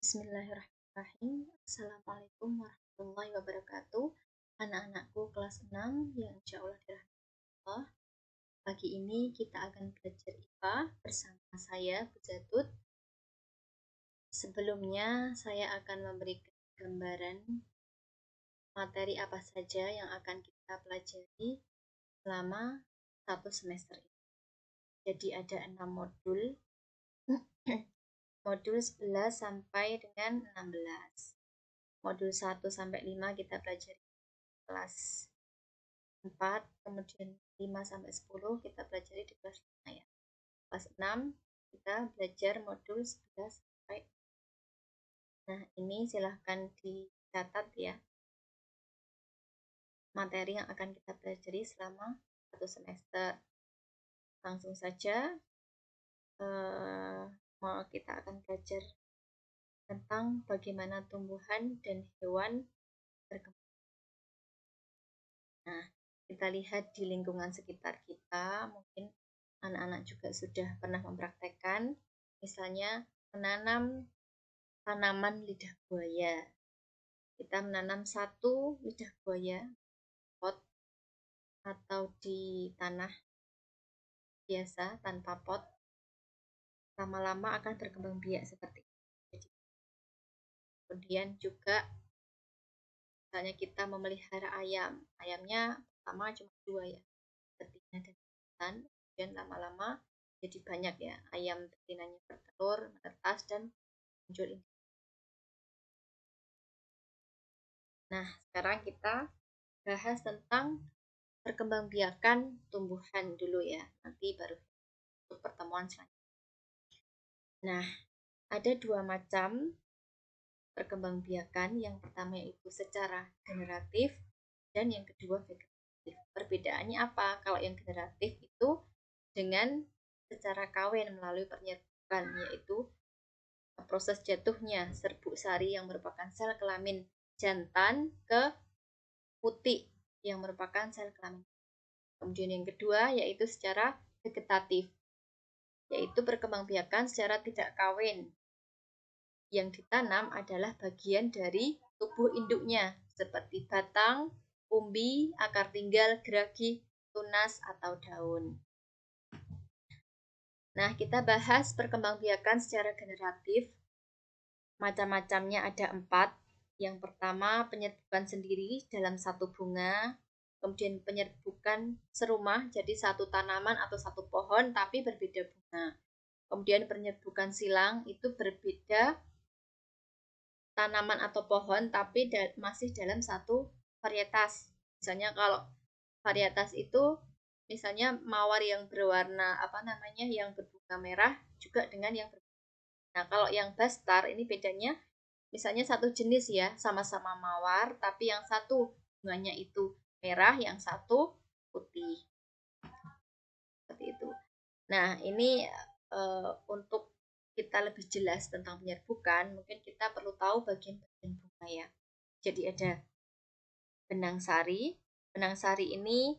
Bismillahirrahmanirrahim. Assalamualaikum warahmatullahi wabarakatuh. Anak-anakku kelas 6 yang insya Allah dirahmati Allah. Pagi ini kita akan belajar IPA bersama saya, Bu Jatut. Sebelumnya saya akan memberikan gambaran materi apa saja yang akan kita pelajari selama satu semester ini. Jadi ada 6 modul. Modul 11 sampai dengan 16. Modul 1 sampai 5 kita pelajari kelas 4, kemudian 5 sampai 10 kita pelajari di kelas 5 ya. Kelas 6 kita belajar modul 11 sampai. Nah, ini silahkan dicatat ya. Materi yang akan kita pelajari selama satu semester. Langsung saja kita akan belajar tentang bagaimana tumbuhan dan hewan berkembang. Nah, kita lihat di lingkungan sekitar kita, mungkin anak-anak juga sudah pernah mempraktekkan, misalnya menanam tanaman lidah buaya. Kita menanam satu lidah buaya pot atau di tanah biasa tanpa pot, lama-lama akan berkembang biak seperti ini. Kemudian juga misalnya kita memelihara ayam, ayamnya pertama cuma 2 ya, betina dan jantan. Kemudian lama-lama jadi banyak ya, ayam betinanya bertelur, menetas dan muncul ini. Nah, sekarang kita bahas tentang perkembangbiakan tumbuhan dulu ya, nanti baru untuk pertemuan selanjutnya. Nah, ada 2 macam perkembangbiakan, yang pertama yaitu secara generatif dan yang kedua vegetatif. Perbedaannya apa? Kalau yang generatif itu dengan secara kawin melalui penyerbukan, yaitu proses jatuhnya serbuk sari yang merupakan sel kelamin jantan ke putik yang merupakan sel kelamin. Kemudian yang kedua yaitu secara vegetatif, yaitu perkembangbiakan secara tidak kawin. Yang ditanam adalah bagian dari tubuh induknya, seperti batang, umbi, akar tinggal, geragi, tunas, atau daun. Nah, kita bahas perkembangbiakan secara generatif. Macam-macamnya ada 4. Yang pertama, penyerbukan sendiri dalam satu bunga. Kemudian penyerbukan serumah, jadi satu tanaman atau satu pohon tapi berbeda bunga. Kemudian penyerbukan silang, itu berbeda tanaman atau pohon tapi masih dalam satu varietas. Misalnya kalau varietas itu misalnya mawar yang berwarna yang berbunga merah juga dengan yang berbunga. Nah, kalau yang bastar ini bedanya misalnya satu jenis ya, sama-sama mawar tapi yang satu bunganya itu merah, yang satu putih. Seperti itu. Nah, ini untuk kita lebih jelas tentang penyerbukan, mungkin kita perlu tahu bagian-bagian bunga ya. Jadi ada benang sari. Benang sari ini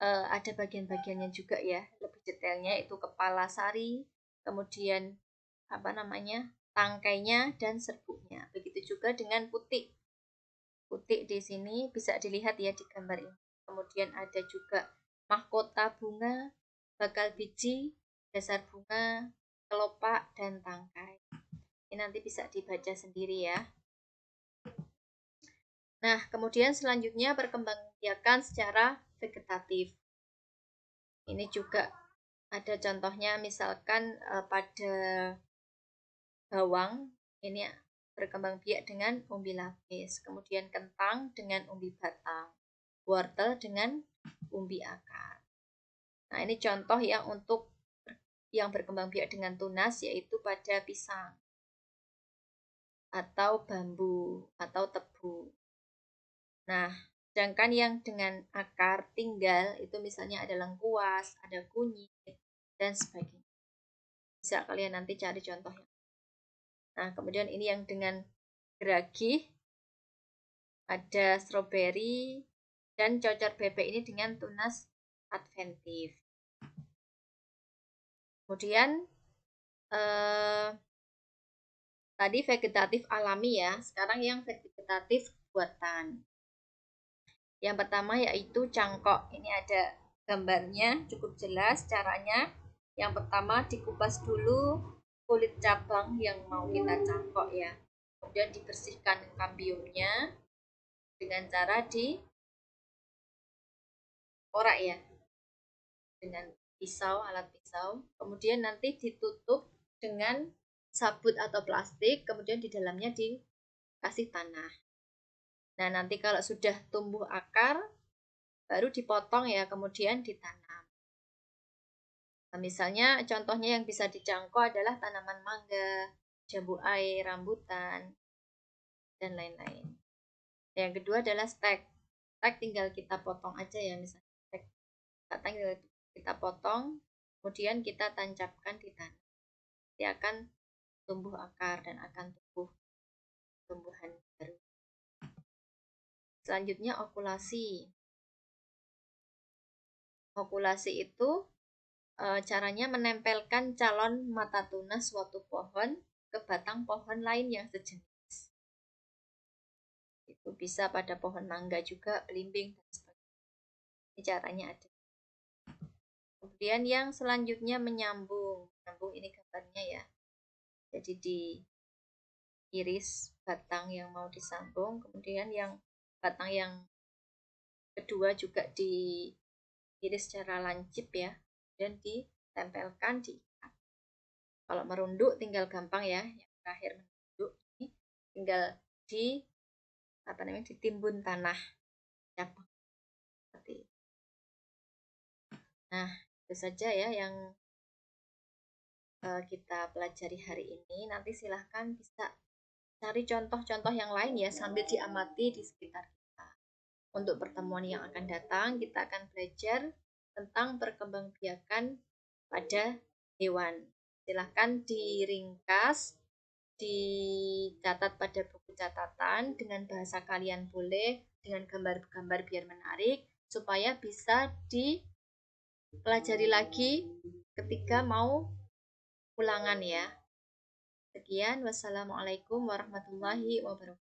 ada bagian-bagiannya juga ya. Lebih detailnya itu kepala sari, kemudian tangkainya dan serbuknya. Begitu juga dengan putik. Putik di sini bisa dilihat ya di gambar ini. Kemudian ada juga mahkota bunga, bakal biji, dasar bunga, kelopak, dan tangkai. Ini nanti bisa dibaca sendiri ya. Nah, kemudian selanjutnya perkembangbiakan secara vegetatif. Ini juga ada contohnya, misalkan pada bawang, ini berkembang biak dengan umbi lapis, kemudian kentang dengan umbi batang, wortel dengan umbi akar. Nah, ini contoh yang untuk yang berkembang biak dengan tunas, yaitu pada pisang atau bambu atau tebu. Nah, sedangkan yang dengan akar tinggal itu misalnya ada lengkuas, ada kunyit, dan sebagainya. Bisa kalian nanti cari contohnya. Nah, kemudian ini yang dengan geragih, ada stroberi, dan cocor bebek ini dengan tunas adventif. Kemudian Tadi vegetatif alami ya, sekarang yang vegetatif buatan. Yang pertama yaitu cangkok. Ini ada gambarnya, cukup jelas caranya. Yang pertama dikupas dulu kulit cabang yang mau kita cangkok ya. Kemudian dibersihkan kambiumnya dengan cara dikorak ya, dengan pisau, alat pisau. Kemudian nanti ditutup dengan sabut atau plastik, kemudian di dalamnya dikasih tanah. Nah, nanti kalau sudah tumbuh akar, baru dipotong ya, kemudian ditanam. Nah, misalnya contohnya yang bisa dijangkau adalah tanaman mangga, jambu air, rambutan, dan lain-lain. Yang kedua adalah stek. Stek tinggal kita potong aja ya, misalnya stek batang tinggal kita potong, kemudian kita tancapkan di tanah. Dia akan tumbuh akar dan akan tumbuh tumbuhan baru. Selanjutnya okulasi. Okulasi itu caranya menempelkan calon mata tunas suatu pohon ke batang pohon lain yang sejenis. Itu bisa pada pohon mangga juga, belimbing, dan sebagainya. Ini caranya ada. Kemudian yang selanjutnya menyambung. Menyambung ini gambarnya ya. Jadi diiris batang yang mau disambung, kemudian yang batang yang kedua juga diiris secara lancip ya, dan ditempelkan diikat. Kalau merunduk tinggal gampang ya, yang terakhir merunduk ini tinggal ditimbun tanah cabang seperti itu. Nah, itu saja ya yang kita pelajari hari ini. Nanti silahkan bisa cari contoh-contoh yang lain ya sambil diamati di sekitar kita. Untuk pertemuan yang akan datang, kita akan belajar tentang perkembangbiakan pada hewan. Silahkan diringkas, dicatat pada buku catatan dengan bahasa kalian boleh, dengan gambar-gambar biar menarik, supaya bisa dipelajari lagi ketika mau ulangan ya. Sekian, wassalamualaikum warahmatullahi wabarakatuh.